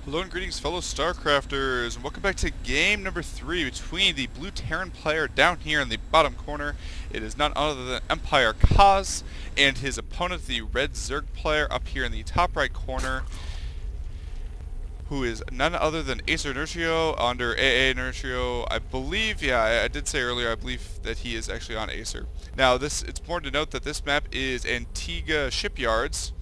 Hello and greetings, fellow StarCrafters, and welcome back to game number 3 between the blue Terran player down here in the bottom corner. It is none other than Empire.Kas and his opponent, the red Zerg player, up here in the top right corner, who is none other than Acer.Nerchio under AA.Nerchio. I believe, yeah, I did say earlier, I believe that he is actually on Acer. Now, it's important to note that this map is Antiga Shipyards.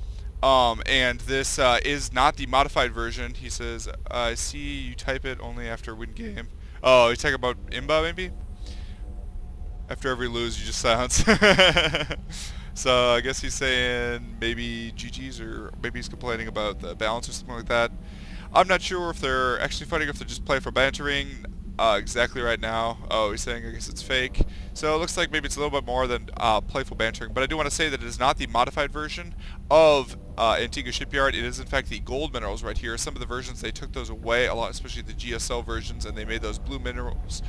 And this is not the modified version. He says, I see you type it only after win game. Oh, he's talking about Imba, maybe? After every lose, you just silence. So I guess he's saying maybe GG's, or maybe he's complaining about the balance or something like that. I'm not sure if they're actually fighting or if they're just playing for bantering exactly right now. Oh, he's saying I guess it's fake. So it looks like maybe it's a little bit more than playful bantering. But I do want to say that it is not the modified version of Antiga Shipyard. It is in fact the gold minerals right here. Some of the versions, they took those away a lot, especially the GSL versions, and they made those blue minerals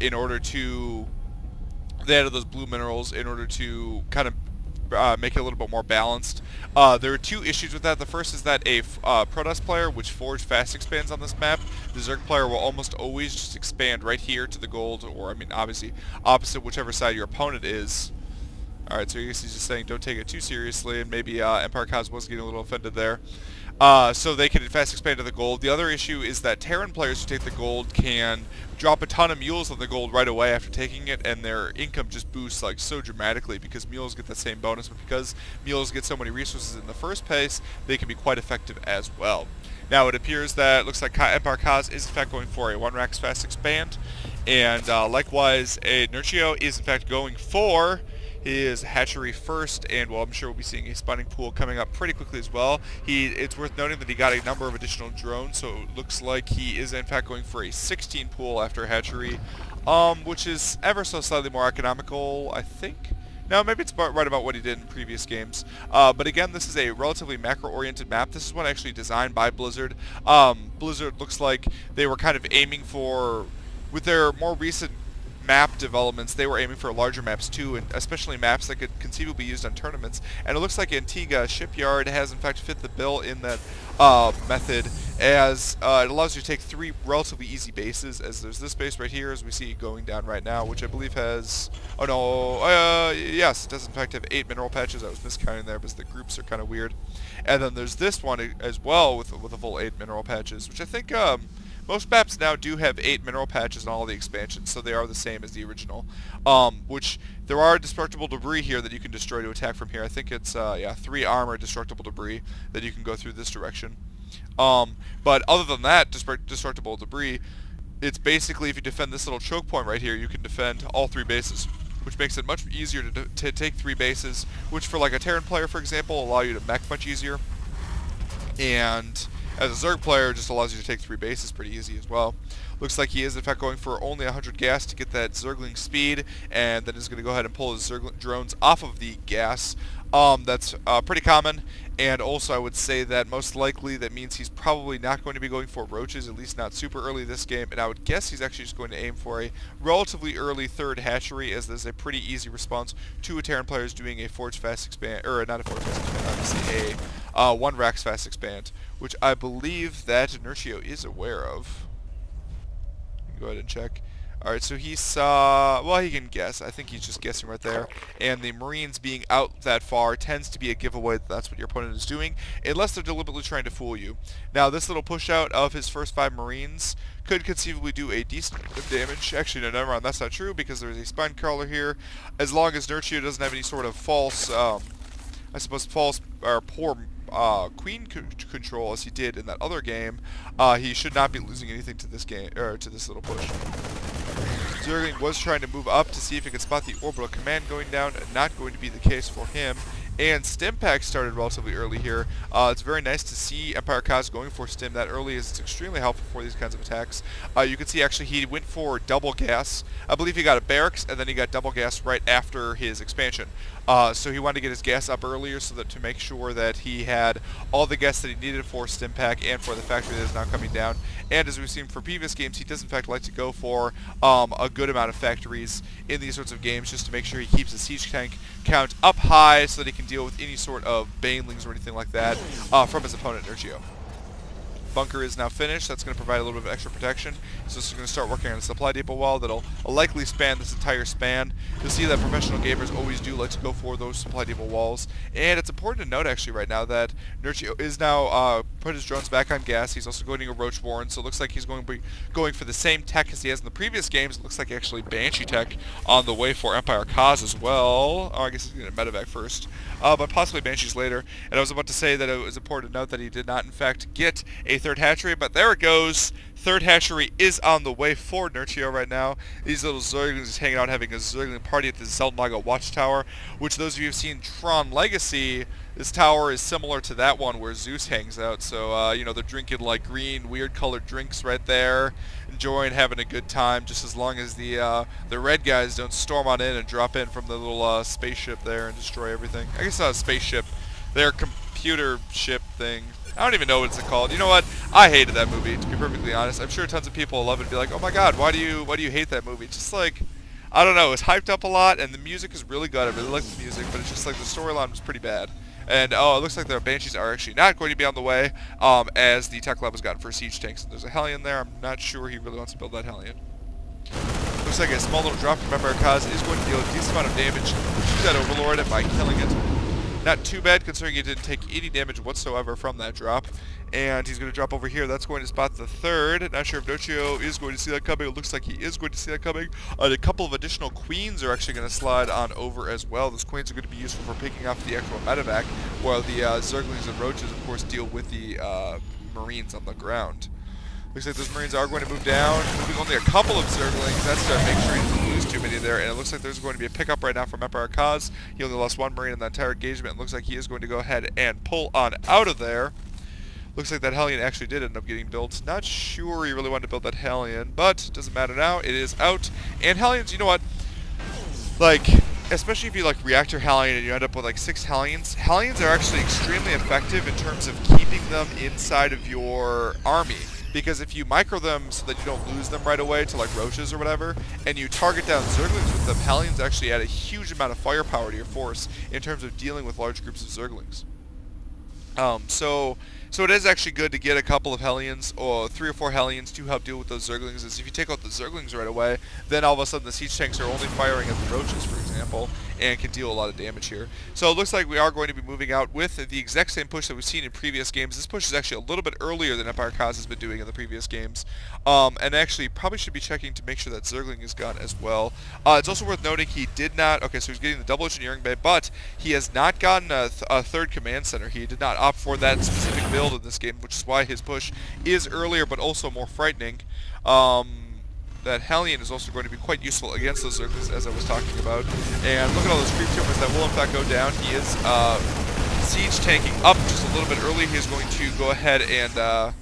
in order to... They added those blue minerals in order to kind of make it a little bit more balanced. There are two issues with that. The first is that a Protoss player, which Forge fast expands on this map, the Zerg player will almost always just expand right here to the gold, or I mean obviously opposite whichever side your opponent is. Alright, so I guess he's just saying don't take it too seriously, and maybe Empire.Kas was getting a little offended there. So they can fast expand to the gold. The other issue is that Terran players who take the gold can drop a ton of mules on the gold right away after taking it, and their income just boosts like so dramatically because mules get the same bonus, but because mules get so many resources in the first place, they can be quite effective as well. Now it appears that looks like Empire.Kas is in fact going for a 1-Rax fast expand, and likewise Acer.Nerchio is in fact going for his hatchery first, and well, I'm sure we'll be seeing a spawning pool coming up pretty quickly as well. It's worth noting that he got a number of additional drones, so it looks like he is in fact going for a 16 pool after hatchery, which is ever so slightly more economical, I think. No, maybe it's right about what he did in previous games. But again, this is a relatively macro-oriented map. This is one actually designed by Blizzard. Blizzard looks like they were kind of aiming for, with their more recent map developments, they were aiming for larger maps too, and especially maps that could conceivably be used on tournaments. And it looks like Antiga Shipyard has in fact fit the bill in that method, as it allows you to take 3 relatively easy bases, as there's this base right here, as we see going down right now, which I believe has, oh no, yes, it does in fact have 8 mineral patches. I was miscounting there because the groups are kind of weird. And then there's this one as well with a full 8 mineral patches, which I think most maps now do have 8 mineral patches in all the expansions, so they are the same as the original. Which there are destructible debris here that you can destroy to attack from here. I think it's 3 armor destructible debris that you can go through this direction. But other than that, destructible debris, it's basically if you defend this little choke point right here, you can defend all 3 bases, which makes it much easier to take 3 bases, which for like a Terran player, for example, allow you to mech much easier. And as a Zerg player, it just allows you to take 3 bases pretty easy as well. Looks like he is in fact going for only 100 gas to get that Zergling speed, and then is going to go ahead and pull his Zergling drones off of the gas. That's pretty common, and also I would say that most likely that means he's probably not going to be going for roaches, at least not super early this game, and I would guess he's actually just going to aim for a relatively early 3rd hatchery, as there's a pretty easy response to a Terran players doing a Forge fast expand, or not a Forge fast expand, obviously a 1-Rax fast expand, which I believe that Nerchio is aware of. Go ahead and check. Alright, so he saw, well, he can guess. I think he's just guessing right there. And the Marines being out that far tends to be a giveaway that that's what your opponent is doing, unless they're deliberately trying to fool you. Now, this little push out of his first 5 Marines could conceivably do a decent amount of damage. Actually, no, never mind, that's not true, because there's a spine crawler here. As long as Nerchio doesn't have any sort of false, I suppose false or poor queen control as he did in that other game, he should not be losing anything to this game, or to this little push. Zergling was trying to move up to see if he could spot the orbital command going down, not going to be the case for him. And stim pack started relatively early here. It's very nice to see Empire.Kas going for stim that early, as it's extremely helpful for these kinds of attacks. You can see actually he went for double gas. I believe he got a barracks, and then he got double gas right after his expansion. So he wanted to get his gas up earlier so that to make sure that he had all the gas that he needed for stim pack and for the factory that is now coming down. And as we've seen from previous games, he does in fact like to go for a good amount of factories in these sorts of games, just to make sure he keeps the siege tank count up high so that he can deal with any sort of banelings or anything like that from his opponent, Nerchio. bunker is now finished. That's going to provide a little bit of extra protection. So this is going to start working on a supply depot wall that'll likely span this entire span. You'll see that professional gamers always do like to go for those supply depot walls. And it's important to note actually right now that Nerchio is now put his drones back on gas. He's also going to Roachborn, so it looks like he's going to be going for the same tech as he has in the previous games. It looks like actually Banshee tech on the way for Empire.Kas as well. Oh, I guess he's going to medevac first, but possibly Banshees later. And I was about to say that it was important to note that he did not in fact get a third hatchery, but there it goes. Third hatchery is on the way for Nerchio right now. These little Zerglings is hanging out having a Zergling party at the Zelnaga Watchtower, which those of you who have seen Tron Legacy, this tower is similar to that one where Zeus hangs out. So, you know, they're drinking like green, weird colored drinks right there, enjoying having a good time, just as long as the red guys don't storm on in and drop in from the little spaceship there and destroy everything. I guess not a spaceship, their computer ship thing. I don't even know what it's called. You know what? I hated that movie, to be perfectly honest. I'm sure tons of people will love it and be like, oh my god, why do you hate that movie? It's just like, I don't know, it's hyped up a lot, and the music is really good. I really like the music, but it's just like the storyline was pretty bad. And oh, it looks like the Banshees are actually not going to be on the way, as the tech lab has gotten for siege tanks. And there's a Hellion there. I'm not sure he really wants to build that Hellion. Looks like a small little drop from Empire.Kas is going to deal a decent amount of damage to that Overlord by killing it. Not too bad, considering he didn't take any damage whatsoever from that drop. And he's going to drop over here. That's going to spot the third. Not sure if Nerchio is going to see that coming. It looks like he is going to see that coming. A couple of additional queens are actually going to slide on over as well. Those queens are going to be useful for picking off the actual medevac, while the Zerglings and Roaches, of course, deal with the Marines on the ground. Looks like those Marines are going to move down. Moving only a couple of Zerglings. That's to make sure he doesn't lose too many there. And it looks like there's going to be a pickup right now from Empire.Kas. He only lost one Marine in that entire engagement. It looks like he is going to go ahead and pull on out of there. Looks like that Hellion actually did end up getting built. Not sure he really wanted to build that Hellion, but it doesn't matter now. It is out. And Hellions, you know what? Like, especially if you like reactor Hellion and you end up with like 6 Hellions. Hellions are actually extremely effective in terms of keeping them inside of your army. Because if you micro them so that you don't lose them right away to like Roaches or whatever, and you target down Zerglings with them, Hellions actually add a huge amount of firepower to your force in terms of dealing with large groups of Zerglings. So it is actually good to get a couple of Hellions, or 3 or 4 Hellions to help deal with those Zerglings. As if you take out the Zerglings right away, then all of a sudden the siege tanks are only firing at the Roaches, for example, and can deal a lot of damage here. So it looks like we are going to be moving out with the exact same push that we've seen in previous games. This push is actually a little bit earlier than Empire.Kas has been doing in the previous games. And actually probably should be checking to make sure that Zergling is gone as well. It's also worth noting he did not, okay, so he's getting the double engineering bay, but he has not gotten a third command center. He did not opt for that specific build in this game, which is why his push is earlier but also more frightening. That Hellion is also going to be quite useful against those Zerglings, as I was talking about. And look at all those creep tumors that will in fact go down. He is siege tanking up just a little bit early. He is going to go ahead and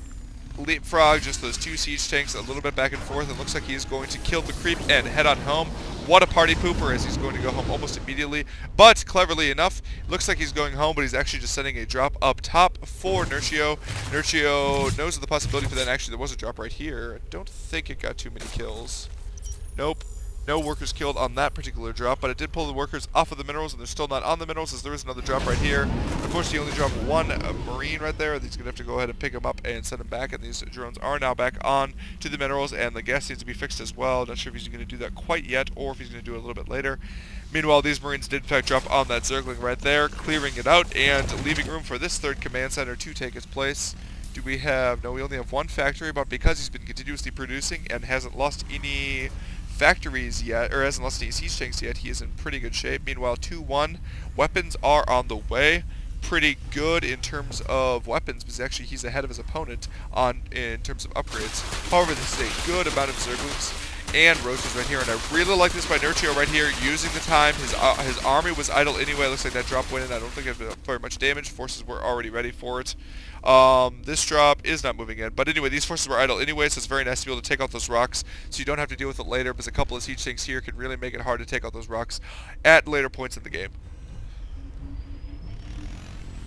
leapfrog just those 2 siege tanks a little bit back and forth. It looks like he is going to kill the creep and head on home. What a party pooper, as he's going to go home almost immediately. But cleverly enough, looks like he's going home, but he's actually just sending a drop up top for Nerchio. Nerchio knows of the possibility for that. Actually, there was a drop right here. I don't think it got too many kills. Nope. No workers killed on that particular drop, but it did pull the workers off of the minerals, and they're still not on the minerals, as there is another drop right here. Unfortunately, he only dropped 1 Marine right there. He's going to have to go ahead and pick him up and send him back, and these drones are now back on to the minerals, and the gas needs to be fixed as well. Not sure if he's going to do that quite yet, or if he's going to do it a little bit later. Meanwhile, these Marines did in fact drop on that Zergling right there, clearing it out, and leaving room for this third command center to take its place. Do we have... No, we only have 1 factory, but because he's been continuously producing and hasn't lost any factories yet, or hasn't lost any siege tanks yet, he is in pretty good shape. Meanwhile, 2-1 weapons are on the way. Pretty good in terms of weapons, because actually he's ahead of his opponent in terms of upgrades. However, this is a good amount of Zerglings and Roaches right here, and I really like this by Nerchio right here, using the time. His army was idle anyway. Looks like that drop went in. I don't think it did very much damage. Forces were already ready for it. This drop is not moving in, but anyway, these forces were idle anyway, so it's very nice to be able to take out those rocks, so you don't have to deal with it later, because a couple of siege tanks here can really make it hard to take out those rocks at later points in the game.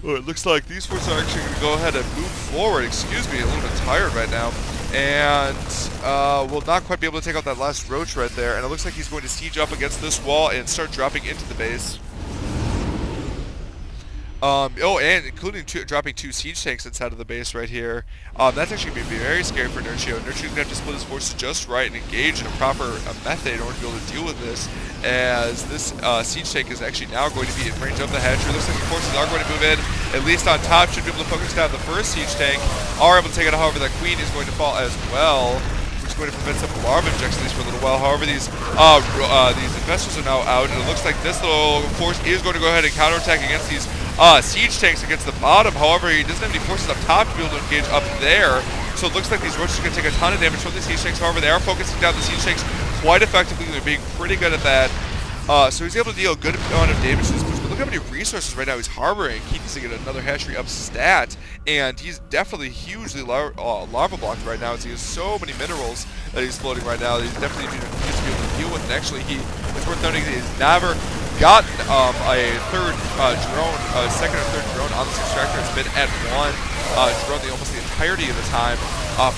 Oh, it looks like these forces are actually going to go ahead and move forward. Excuse me, a little bit tired right now. And will not quite be able to take out that last Roach right there. And it looks like he's going to siege up against this wall and start dropping into the base. Oh, and including dropping 2 siege tanks inside of the base right here. That's actually going to be very scary for Nerchio. Nerchio's going to have to split his forces just right and engage in a proper method in order to be able to deal with this, as this siege tank is actually now going to be in range of the hatchery. Looks like the forces are going to move in, at least on top, should be able to focus down the first siege tank. Are able to take it out, however, that queen is going to fall as well, which is going to prevent some larva injections at least for a little while. However, these investors are now out, and it looks like this little force is going to go ahead and counterattack against these siege tanks against the bottom. However, he doesn't have any forces up top to be able to engage up there. So it looks like these roaches are going to take a ton of damage from the siege tanks. However, they are focusing down the siege tanks quite effectively. They're being pretty good at that. So he's able to deal a good amount of damage to this push. But look how many resources right now he's harboring. He needs to get another hatchery up stat. And he's definitely hugely larva blocked right now, as he has so many minerals that he's floating right now that he's definitely needs to be able to deal with. And actually, it's worth noting that he's never gotten a third drone, second or third drone on this extractor. It's been at one drone almost the entirety of the time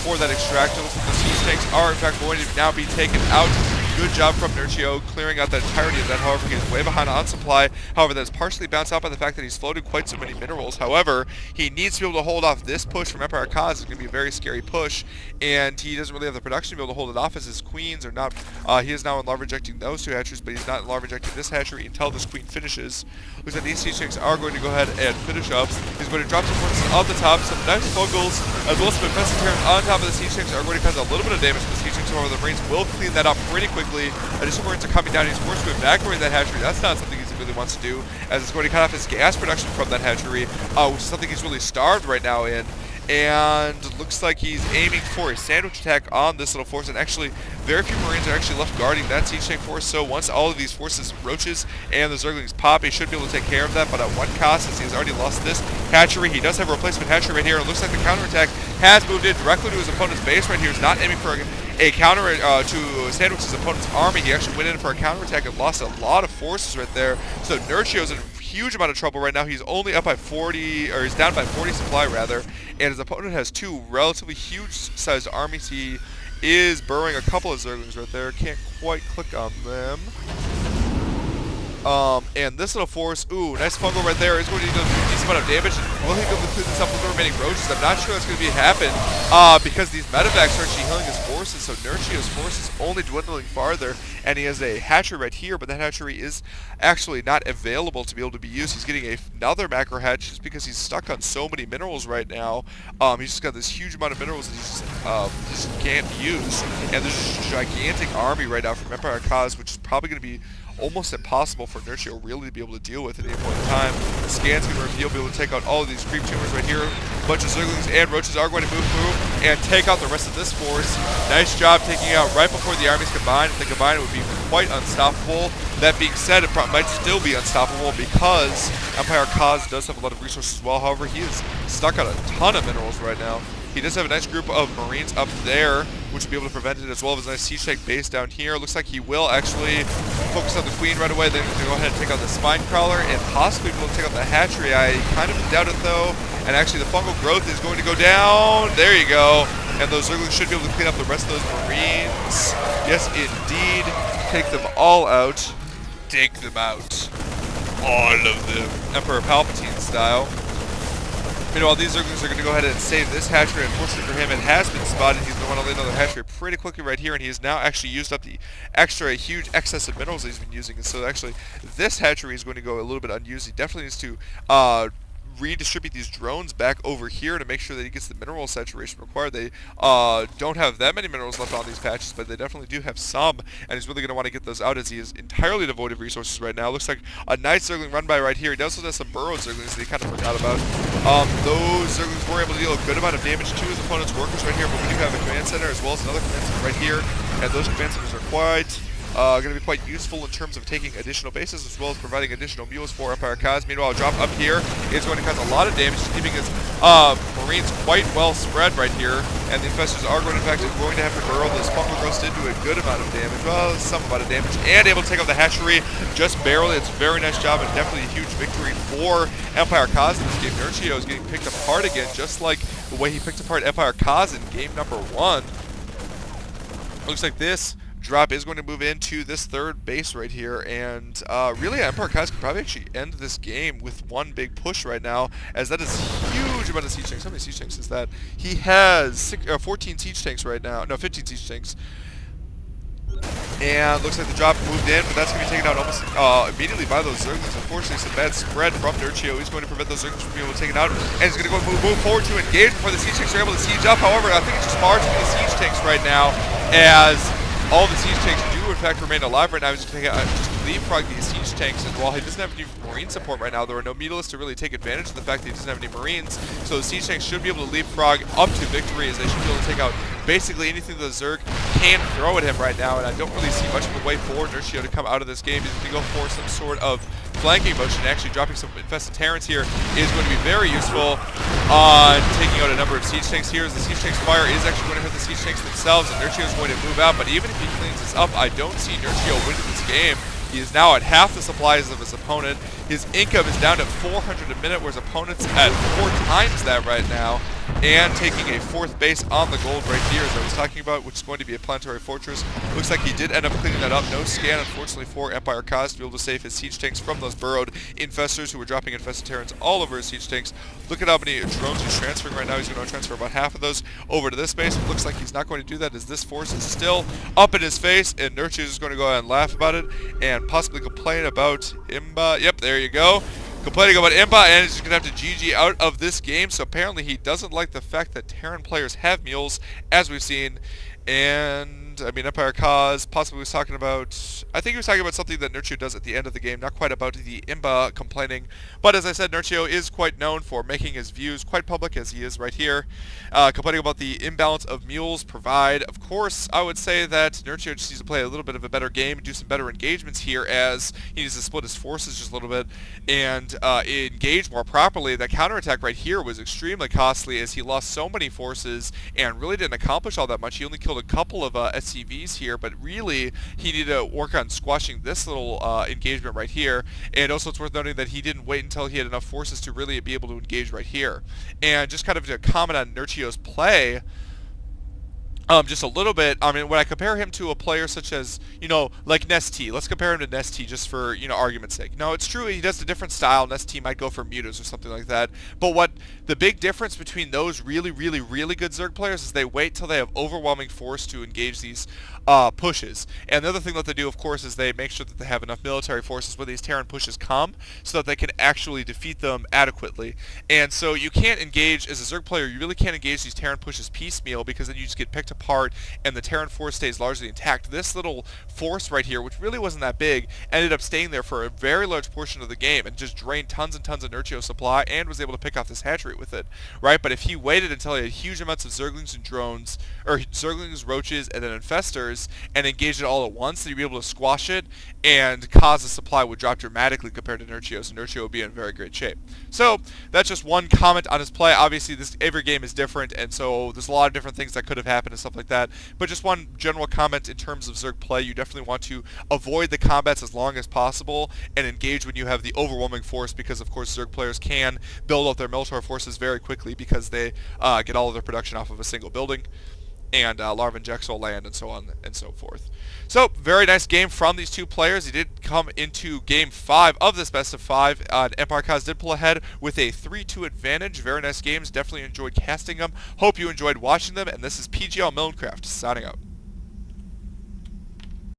for that extractor. Looks like the siege tanks are in fact going to now be taken out. Good job from Nerchio clearing out the entirety of that. However, he is way behind on supply. However, that's partially bounced out by the fact that he's floated quite so many minerals. However, he needs to be able to hold off this push from Empire.Kas. It's going to be a very scary push, and he doesn't really have the production to be able to hold it off, as his queens are not. He is now in larva injecting those 2 hatcheries, but he's not in larva injecting this hatchery until this queen finishes. Looks like these siege tanks are going to go ahead and finish up. He's going to drop some forces off the top, some nice fungals, as well as some infested terrans on top of the siege tanks are going to cause a little bit of damage to the siege tanks. However, the Marines will clean that up pretty quickly. Additional Marines are coming down. He's forced to evacuate that hatchery. That's not something he really wants to do, as it's going to cut off his gas production from that hatchery, which is something he's really starved right now in. And looks like he's aiming for a sandwich attack on this little force, and actually very few Marines are actually left guarding that siege tank force. So once all of these forces, roaches and the zerglings pop, he should be able to take care of that, but at one cost, since he has already lost this hatchery. He does have a replacement hatchery right here. It looks like the counterattack has moved in directly to his opponent's base right here. He's not aiming for a counter to sandwich his opponent's army. He actually went in for a counterattack and lost a lot of forces right there. So Nerchio's in a huge amount of trouble right now. He's only up by 40, or he's down by 40 supply rather, and his opponent has 2 relatively huge sized armies. He is burrowing a couple of zerglings right there. Can't quite click on them. And this little force, ooh, nice fungal right there, is going to do a decent amount of damage. Will he be able to clean this up with the remaining roaches? I'm not sure that's going to happen, because these medevacs are actually healing his forces, so Nerchio's force is only dwindling farther, and he has a hatchery right here, but that hatchery is actually not available to be able to be used. He's getting another macro hatch just because he's stuck on so many minerals right now. He's just got this huge amount of minerals that he just can't use, and there's a gigantic army right now from Empire.Kas, which is probably going to be almost impossible for Nerchio really to be able to deal with at any point in time. The scan's going to reveal, be able to take out all of these creep tumors right here. A bunch of zerglings and roaches are going to move through and take out the rest of this force. Nice job taking out right before the armies combine. If they combine, it would be quite unstoppable. That being said, it might still be unstoppable because Empire.Kas does have a lot of resources as well. However, he is stuck on a ton of minerals right now. He does have a nice group of Marines up there, which will be able to prevent it, as well as a nice siege tank base down here. Looks like he will actually focus on the queen right away. Then he's going to go ahead and take out the spine crawler and possibly be able to take out the hatchery. I kind of doubt it though. And actually the fungal growth is going to go down. There you go. And those zerglings should be able to clean up the rest of those Marines. Yes, indeed. Take them all out. Take them out. All of them. Emperor Palpatine style. Meanwhile, these zerglings are going to go ahead and save this hatchery. Unfortunately for him, it has been spotted. He's going to want to lay another hatchery pretty quickly right here, and he has now actually used up the extra huge excess of minerals that he's been using. And so actually, this hatchery is going to go a little bit unused. He definitely needs to redistribute these drones back over here to make sure that he gets the mineral saturation required. They don't have that many minerals left on these patches, but they definitely do have some, and he's really going to want to get those out, as he is entirely devoid of resources right now. Looks like a nice zergling run by right here. He also has some burrowed zerglings that he kind of forgot about. Those zerglings were able to deal a good amount of damage to his opponent's workers right here, but we do have a command center as well as another command center right here, and those command centers are quite going to be quite useful in terms of taking additional bases, as well as providing additional mules for Empire.Kas. Meanwhile, a drop up here is going to cause a lot of damage, keeping his Marines quite well spread right here. And the infestors are going to, in fact, going to have to burrow. This fungal growth did do a good amount of damage, well, some amount of damage, and able to take out the hatchery just barely. It's a very nice job, and definitely a huge victory for Empire.Kas in this game. Nerchio is getting picked apart again, just like the way he picked apart Empire.Kas in game number 1. Looks like this drop is going to move into this third base right here, and really Empire.Kas could probably actually end this game with one big push right now, as that is a huge amount of siege tanks. How many siege tanks is that? He has 14 siege tanks right now. No, 15 siege tanks. And looks like the drop moved in, but that's going to be taken out almost immediately by those Zerglings. Unfortunately, some bad spread from Nerchio. He's going to prevent those Zerglings from being able to take it out, and he's going to go move forward to engage before the siege tanks are able to siege up. However, I think it's just marginally the siege tanks right now, as all the siege tanks do in fact remain alive right now. He's going to just leapfrog these siege tanks, and while he doesn't have any marine support right now, there are no Mutalists to really take advantage of the fact that he doesn't have any marines. So the siege tanks should be able to leapfrog up to victory, as they should be able to take out basically anything that the Zerg can throw at him right now, and I don't really see much of a way for Nerchio to come out of this game. He's going to go for some sort of flanking motion. Actually dropping some infested Terrans here is going to be very useful on taking out a number of siege tanks here, as the siege tanks fire is actually going to hurt the siege tanks themselves, and Nerchio is going to move out. But even if he cleans this up, I don't see Nerchio winning this game. He is now at half the supplies of his opponent. His income is down to 400 a minute, whereas opponent's at 4 times that right now, and taking a fourth base on the gold right here, as I was talking about, which is going to be a planetary fortress. Looks like he did end up cleaning that up. No scan, unfortunately, for Empire.Kas to be able to save his siege tanks from those burrowed infestors who were dropping infested Terrans all over his siege tanks. Look at how many drones he's transferring right now. He's going to transfer about half of those over to this base. It looks like he's not going to do that, as this force is still up in his face, and Nerchio is going to go ahead and laugh about it and possibly complain about Imba. Yep, there you go. Complaining about Imba, and he's just going to have to GG out of this game. So apparently he doesn't like the fact that Terran players have mules, as we've seen. And, I mean, Empire.Kas possibly was talking about, I think he was talking about something that Nerchio does at the end of the game, not quite about the Imba complaining. But as I said, Nerchio is quite known for making his views quite public, as he is right here. Complaining about the imbalance of mules provide. Of course, I would say that Nerchio just needs to play a little bit of a better game and do some better engagements here, as he needs to split his forces just a little bit and engage more properly. That counterattack right here was extremely costly, as he lost so many forces and really didn't accomplish all that much. He only killed a couple of SCVs here, but really he needed to work on squashing this little engagement right here. And also it's worth noting that he didn't wait until he had enough forces to really be able to engage right here. And just kind of to comment on Nerchio's play, just a little bit, I mean, when I compare him to a player such as, you know, like Nest-T, let's compare him to Nest-T just for, you know, argument's sake. Now, it's true he does a different style. Nest-T might go for mutas or something like that. But what the big difference between those really good Zerg players is they wait till they have overwhelming force to engage these pushes. And the other thing that they do, of course, is they make sure that they have enough military forces when these Terran pushes come, so that they can actually defeat them adequately. And so you can't engage, as a Zerg player, you really can't engage these Terran pushes piecemeal, because then you just get picked apart and the Terran force stays largely intact. This little force right here, which really wasn't that big, ended up staying there for a very large portion of the game and just drained tons and tons of Nerchio supply, and was able to pick off this hatchery with it, right? But if he waited until he had huge amounts of Zerglings and drones, or Zerglings, roaches, and then infestors, and engaged it all at once, then you'd be able to squash it, and cause the supply would drop dramatically compared to Nerchio, so Nerchio would be in very great shape. So that's just one comment on his play. Obviously, every game is different, and so there's a lot of different things that could have happened and stuff like that. But just one general comment in terms of Zerg play: you definitely want to avoid the combats as long as possible and engage when you have the overwhelming force, because of course Zerg players can build up their military forces very quickly, because they get all of their production off of a single building, and Larva and Jexel land, and so on and so forth. So, very nice game from these two players. He did come into Game 5 of this best of 5. Empire.Kas did pull ahead with a 3-2 advantage. Very nice games. Definitely enjoyed casting them. Hope you enjoyed watching them, and this is PGL Milncraft signing out.